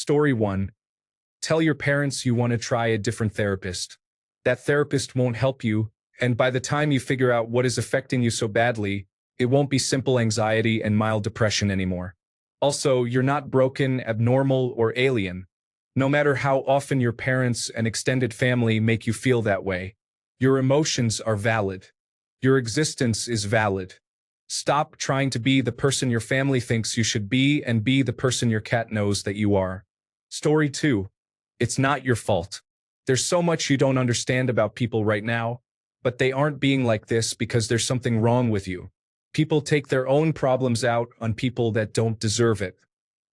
Story 1. Tell your parents you want to try a different therapist. That therapist won't help you, and by the time you figure out what is affecting you so badly, it won't be simple anxiety and mild depression anymore. Also, you're not broken, abnormal, or alien. No matter how often your parents and extended family make you feel that way, your emotions are valid. Your existence is valid. Stop trying to be the person your family thinks you should be and be the person your cat knows that you are. Story 2. It's not your fault. There's so much you don't understand about people right now, but they aren't being like this because there's something wrong with you. People take their own problems out on people that don't deserve it.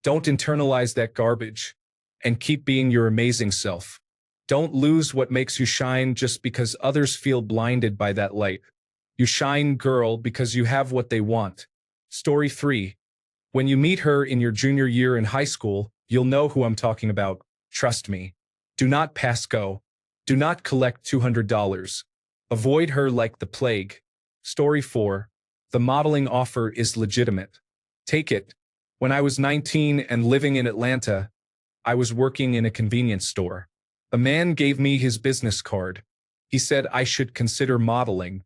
Don't internalize that garbage, and keep being your amazing self. Don't lose what makes you shine just because others feel blinded by that light. You shine, girl, because you have what they want. Story 3. When you meet her in your junior year in high school, you'll know who I'm talking about. Trust me. Do not pass go. Do not collect $200. Avoid her like the plague. Story 4. The modeling offer is legitimate. Take it. When I was 19 and living in Atlanta, I was working in a convenience store. A man gave me his business card. He said I should consider modeling.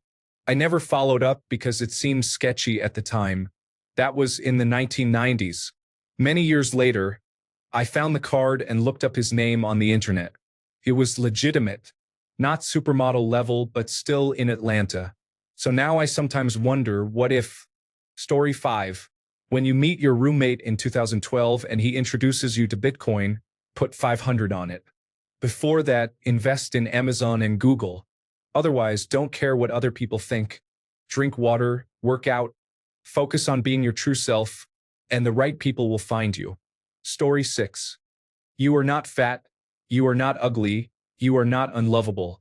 I never followed up because it seemed sketchy at the time. That was in the 1990s. Many years later, I found the card and looked up his name on the internet. It was legitimate. Not supermodel level, but still in Atlanta. So now I sometimes wonder, what if? Story 5. When you meet your roommate in 2012 and he introduces you to Bitcoin, put 500 on it. Before that, invest in Amazon and Google. Otherwise, don't care what other people think. Drink water, work out, focus on being your true self, and the right people will find you. Story 6. You are not fat, you are not ugly, you are not unlovable.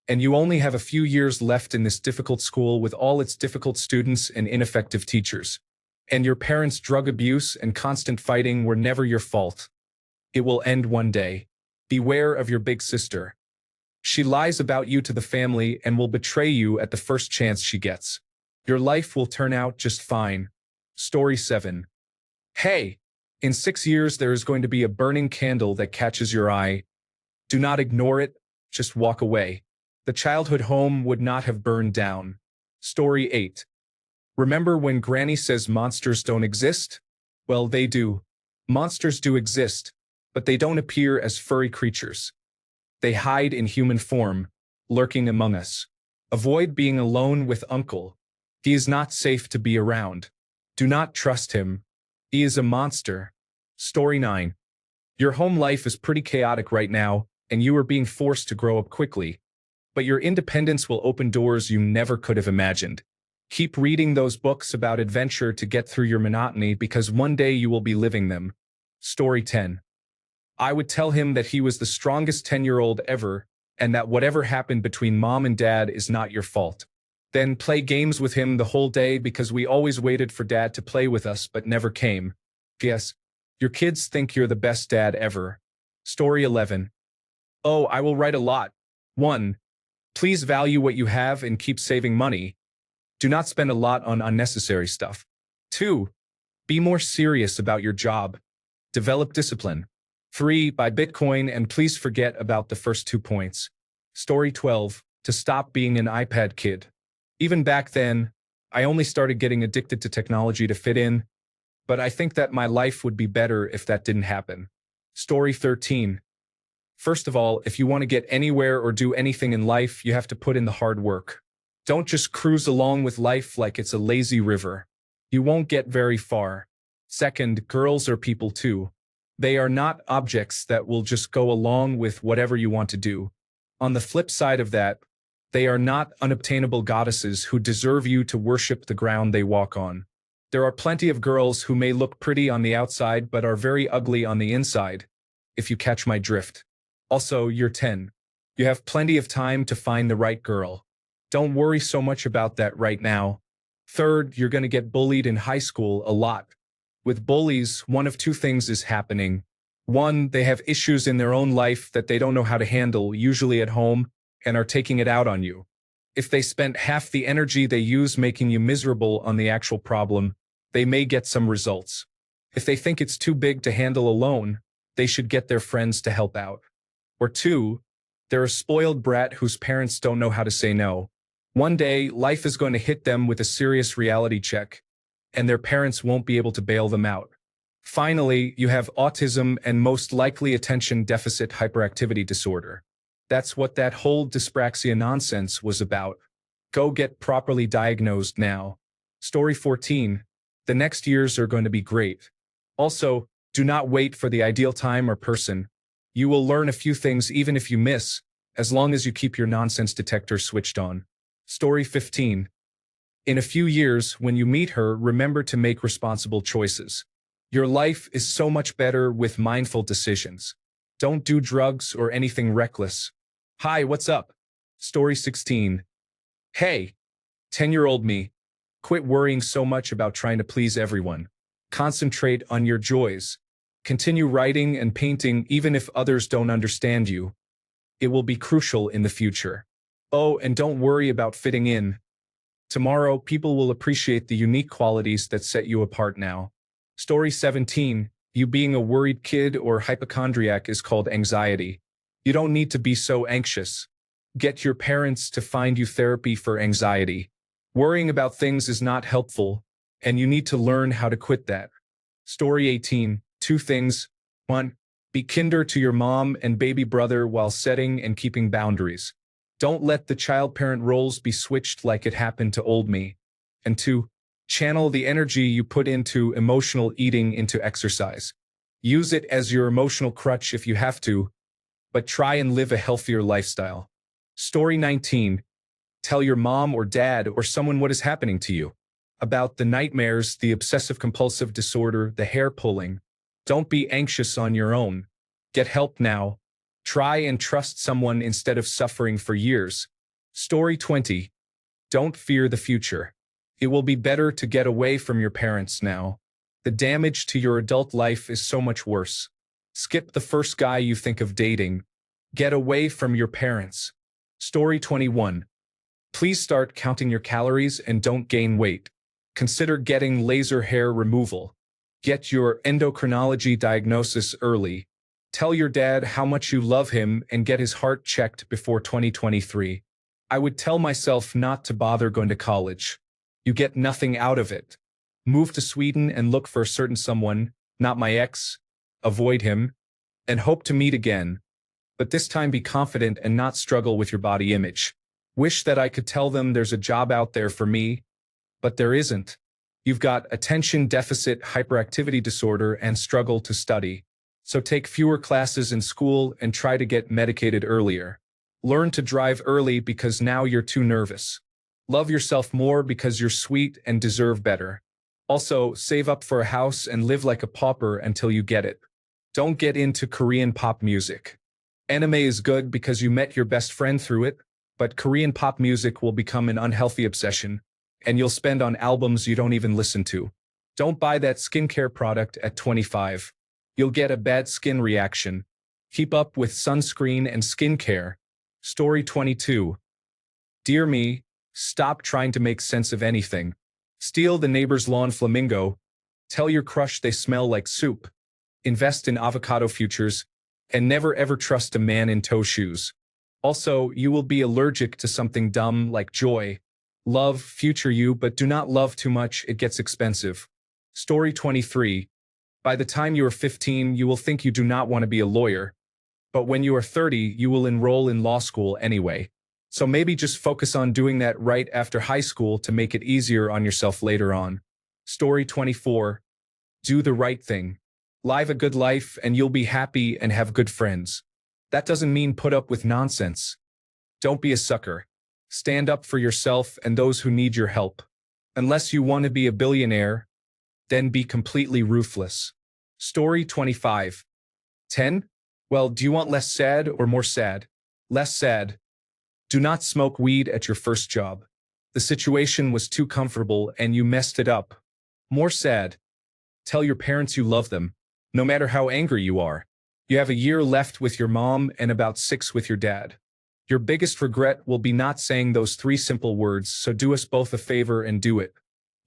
And you only have a few years left in this difficult school with all its difficult students and ineffective teachers. And your parents' drug abuse and constant fighting were never your fault. It will end one day. Beware of your big sister. She lies about you to the family and will betray you at the first chance she gets. Your life will turn out just fine. Story 7. Hey, in 6 years there is going to be a burning candle that catches your eye. Do not ignore it, just walk away. The childhood home would not have burned down. Story 8. Remember when Granny says monsters don't exist? Well, they do. Monsters do exist, but they don't appear as furry creatures. They hide in human form, lurking among us. Avoid being alone with Uncle. He is not safe to be around. Do not trust him. He is a monster. Story 9. Your home life is pretty chaotic right now, and you are being forced to grow up quickly. But your independence will open doors you never could have imagined. Keep reading those books about adventure to get through your monotony because one day you will be living them. Story 10. I would tell him that he was the strongest 10-year-old ever and that whatever happened between mom and dad is not your fault. Then play games with him the whole day because we always waited for dad to play with us but never came. Yes, your kids think you're the best dad ever. Story 11. Oh, I will write a lot. 1. Please value what you have and keep saving money. Do not spend a lot on unnecessary stuff. 2. Be more serious about your job. Develop discipline. 3. Buy Bitcoin and please forget about the first 2 points. Story 12. To stop being an iPad kid. Even back then, I only started getting addicted to technology to fit in, but I think that my life would be better if that didn't happen. Story 13. First of all, if you want to get anywhere or do anything in life, you have to put in the hard work. Don't just cruise along with life like it's a lazy river. You won't get very far. Second, girls are people too. They are not objects that will just go along with whatever you want to do. On the flip side of that, they are not unobtainable goddesses who deserve you to worship the ground they walk on. There are plenty of girls who may look pretty on the outside but are very ugly on the inside, if you catch my drift. Also, you're 10. You have plenty of time to find the right girl. Don't worry so much about that right now. Third, you're going to get bullied in high school a lot. With bullies, one of 2 things is happening. 1, they have issues in their own life that they don't know how to handle, usually at home, and are taking it out on you. If they spent half the energy they use making you miserable on the actual problem, they may get some results. If they think it's too big to handle alone, they should get their friends to help out. Or 2, they're a spoiled brat whose parents don't know how to say no. One day, life is going to hit them with a serious reality check, and their parents won't be able to bail them out. Finally, you have autism and most likely attention deficit hyperactivity disorder. That's what that whole dyspraxia nonsense was about. Go get properly diagnosed now. Story 14. The next years are going to be great. Also, do not wait for the ideal time or person. You will learn a few things even if you miss, as long as you keep your nonsense detector switched on. Story 15. In a few years, when you meet her, remember to make responsible choices. Your life is so much better with mindful decisions. Don't do drugs or anything reckless. Hi, what's up? Story 16. Hey, 10-year-old me. Quit worrying so much about trying to please everyone. Concentrate on your joys. Continue writing and painting even if others don't understand you. It will be crucial in the future. Oh, and don't worry about fitting in. Tomorrow, people will appreciate the unique qualities that set you apart now. Story 17. You being a worried kid or hypochondriac is called anxiety. You don't need to be so anxious. Get your parents to find you therapy for anxiety. Worrying about things is not helpful, and you need to learn how to quit that. Story 18. 2 things. 1. Be kinder to your mom and baby brother while setting and keeping boundaries. Don't let the child-parent roles be switched like it happened to old me. And 2. Channel the energy you put into emotional eating into exercise. Use it as your emotional crutch if you have to, but try and live a healthier lifestyle. Story 19. Tell your mom or dad or someone what is happening to you. About the nightmares, the obsessive-compulsive disorder, the hair pulling. Don't be anxious on your own. Get help now. Try and trust someone instead of suffering for years. Story 20. Don't fear the future. It will be better to get away from your parents now. The damage to your adult life is so much worse. Skip the first guy you think of dating. Get away from your parents. Story 21. Please start counting your calories and don't gain weight. Consider getting laser hair removal. Get your endocrinology diagnosis early. Tell your dad how much you love him and get his heart checked before 2023. I would tell myself not to bother going to college. You get nothing out of it. Move to Sweden and look for a certain someone, not my ex, avoid him, and hope to meet again. But this time be confident and not struggle with your body image. Wish that I could tell them there's a job out there for me, but there isn't. You've got attention deficit hyperactivity disorder and struggle to study. So take fewer classes in school and try to get medicated earlier. Learn to drive early because now you're too nervous. Love yourself more because you're sweet and deserve better. Also, save up for a house and live like a pauper until you get it. Don't get into Korean pop music. Anime is good because you met your best friend through it, but Korean pop music will become an unhealthy obsession, and you'll spend on albums you don't even listen to. Don't buy that skincare product at 25. You'll get a bad skin reaction. Keep up with sunscreen and skincare. Story 22. Dear me, stop trying to make sense of anything. Steal the neighbor's lawn flamingo. Tell your crush they smell like soup. Invest in avocado futures. And never ever trust a man in toe shoes. Also, you will be allergic to something dumb like joy. Love future you, but do not love too much, it gets expensive. Story 23. By the time you are 15, you will think you do not want to be a lawyer. But when you are 30, you will enroll in law school anyway. So maybe just focus on doing that right after high school to make it easier on yourself later on. Story 24. Do the right thing. Live a good life and you'll be happy and have good friends. That doesn't mean put up with nonsense. Don't be a sucker. Stand up for yourself and those who need your help. Unless you want to be a billionaire, then be completely ruthless. Story 25. 10. Well, do you want less sad or more sad? Less sad. Do not smoke weed at your first job. The situation was too comfortable and you messed it up. More sad. Tell your parents you love them, no matter how angry you are. You have a year left with your mom and about 6 with your dad. Your biggest regret will be not saying those 3 simple words, so do us both a favor and do it.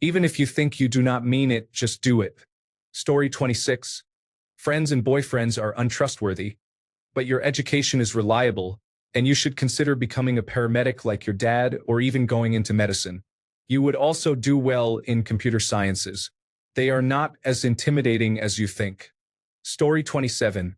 Even if you think you do not mean it, just do it. Story 26. Friends and boyfriends are untrustworthy, but your education is reliable, and you should consider becoming a paramedic like your dad or even going into medicine. You would also do well in computer sciences. They are not as intimidating as you think. Story 27.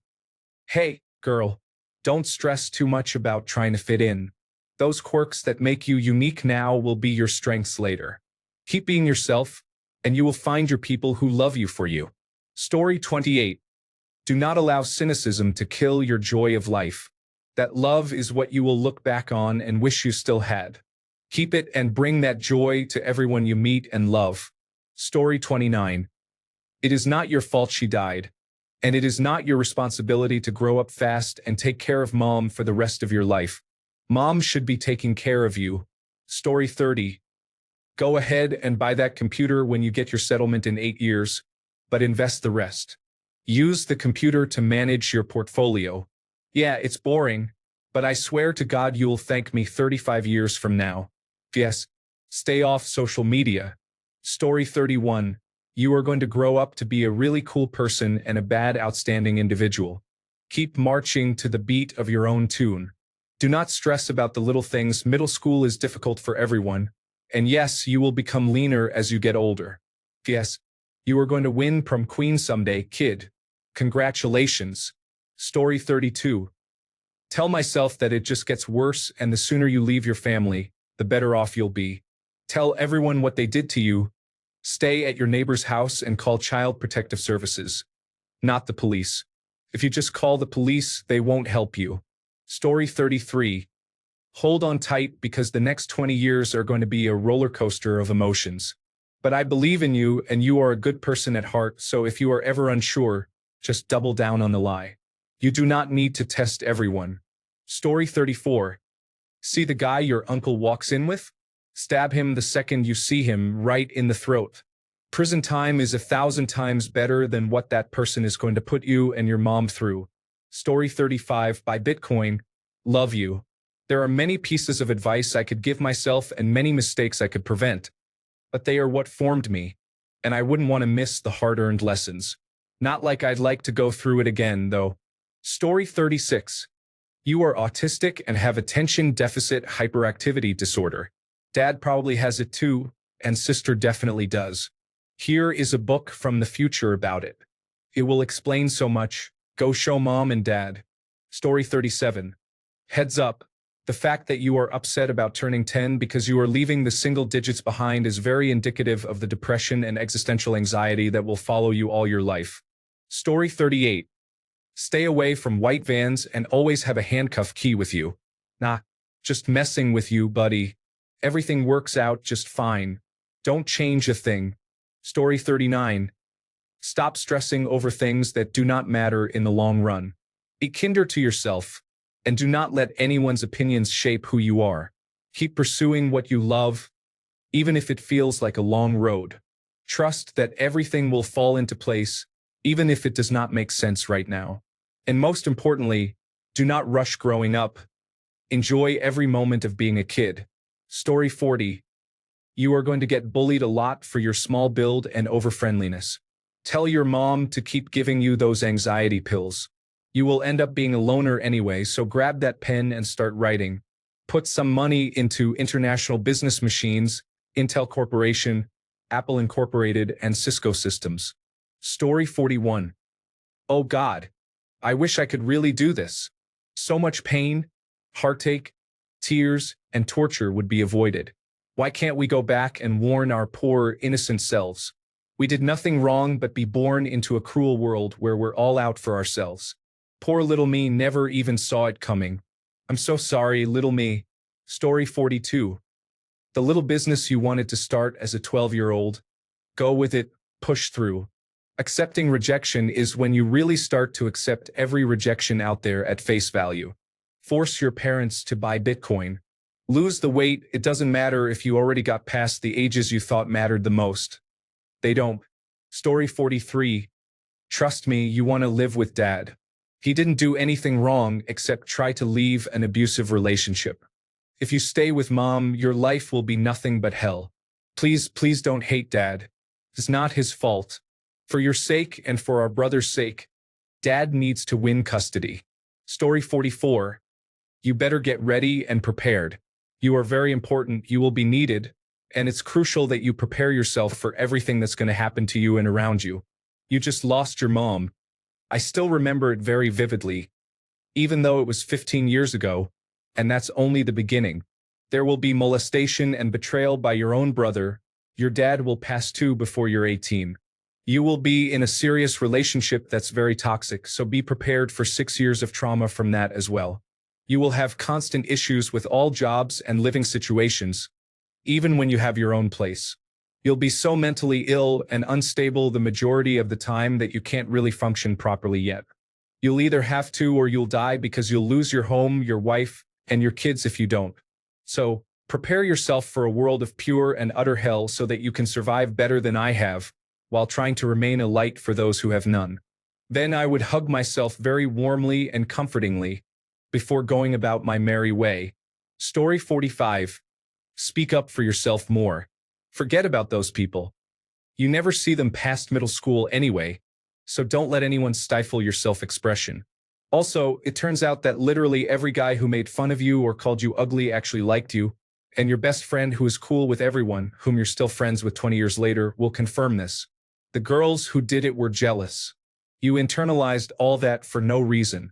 Hey, girl, don't stress too much about trying to fit in. Those quirks that make you unique now will be your strengths later. Keep being yourself, and you will find your people who love you for you. Story 28. Do not allow cynicism to kill your joy of life. That love is what you will look back on and wish you still had. Keep it and bring that joy to everyone you meet and love. Story 29. It is not your fault she died, and it is not your responsibility to grow up fast and take care of mom for the rest of your life. Mom should be taking care of you. Story 30. Go ahead and buy that computer when you get your settlement in 8 years, but invest the rest. Use the computer to manage your portfolio. Yeah, it's boring, but I swear to God you'll thank me 35 years from now. Yes, stay off social media. Story 31. You are going to grow up to be a really cool person and a bad, outstanding individual. Keep marching to the beat of your own tune. Do not stress about the little things. Middle school is difficult for everyone. And yes, you will become leaner as you get older. Yes, you are going to win prom queen someday, kid. Congratulations. Story 32. Tell myself that it just gets worse, and the sooner you leave your family, the better off you'll be. Tell everyone what they did to you. Stay at your neighbor's house and call Child Protective Services, not the police. If you just call the police, they won't help you. Story 33. Hold on tight because the next 20 years are going to be a roller coaster of emotions. But I believe in you and you are a good person at heart, so if you are ever unsure, just double down on the lie. You do not need to test everyone. Story 34. See the guy your uncle walks in with? Stab him the second you see him, right in the throat. Prison time is 1,000 times better than what that person is going to put you and your mom through. Story 35. Buy Bitcoin. Love you. There are many pieces of advice I could give myself and many mistakes I could prevent. But they are what formed me, and I wouldn't want to miss the hard-earned lessons. Not like I'd like to go through it again, though. Story 36. You are autistic and have attention deficit hyperactivity disorder. Dad probably has it too, and sister definitely does. Here is a book from the future about it. It will explain so much. Go show mom and dad. Story 37. Heads up. The fact that you are upset about turning 10 because you are leaving the single digits behind is very indicative of the depression and existential anxiety that will follow you all your life. Story 38. Stay away from white vans and always have a handcuff key with you. Nah, just messing with you, buddy. Everything works out just fine. Don't change a thing. Story 39. Stop stressing over things that do not matter in the long run. Be kinder to yourself, and do not let anyone's opinions shape who you are. Keep pursuing what you love, even if it feels like a long road. Trust that everything will fall into place, even if it does not make sense right now. And most importantly, do not rush growing up. Enjoy every moment of being a kid. Story 40. You are going to get bullied a lot for your small build and over-friendliness. Tell your mom to keep giving you those anxiety pills. You will end up being a loner anyway, so grab that pen and start writing. Put some money into international business machines, Intel Corporation, Apple Incorporated, and Cisco Systems. Story 41. Oh God, I wish I could really do this. So much pain, heartache, tears, and torture would be avoided. Why can't we go back and warn our poor, innocent selves? We did nothing wrong but be born into a cruel world where we're all out for ourselves. Poor little me never even saw it coming. I'm so sorry, little me. Story 42. The little business you wanted to start as a 12-year-old. Go with it, push through. Accepting rejection is when you really start to accept every rejection out there at face value. Force your parents to buy Bitcoin. Lose the weight. It doesn't matter if you already got past the ages you thought mattered the most. They don't. Story 43. Trust me, you want to live with dad. He didn't do anything wrong except try to leave an abusive relationship. If you stay with mom, your life will be nothing but hell. Please, please don't hate dad. It's not his fault. For your sake and for our brother's sake, Dad needs to win custody. Story 44. You better get ready and prepared. You are very important, you will be needed, and it's crucial that you prepare yourself for everything that's going to happen to you and around you. You just lost your mom. I still remember it very vividly, even though it was 15 years ago, and that's only the beginning. There will be molestation and betrayal by your own brother. Your dad will pass too before you're 18. You will be in a serious relationship that's very toxic, so be prepared for 6 years of trauma from that as well. You will have constant issues with all jobs and living situations, even when you have your own place. You'll be so mentally ill and unstable the majority of the time that you can't really function properly yet. You'll either have to or you'll die because you'll lose your home, your wife, and your kids if you don't. So, prepare yourself for a world of pure and utter hell so that you can survive better than I have, while trying to remain a light for those who have none. Then I would hug myself very warmly and comfortingly, before going about my merry way. Story 45. Speak up for yourself more. Forget about those people. You never see them past middle school anyway, so don't let anyone stifle your self-expression. Also, it turns out that literally every guy who made fun of you or called you ugly actually liked you, and your best friend who is cool with everyone, whom you're still friends with 20 years later, will confirm this. The girls who did it were jealous. You internalized all that for no reason.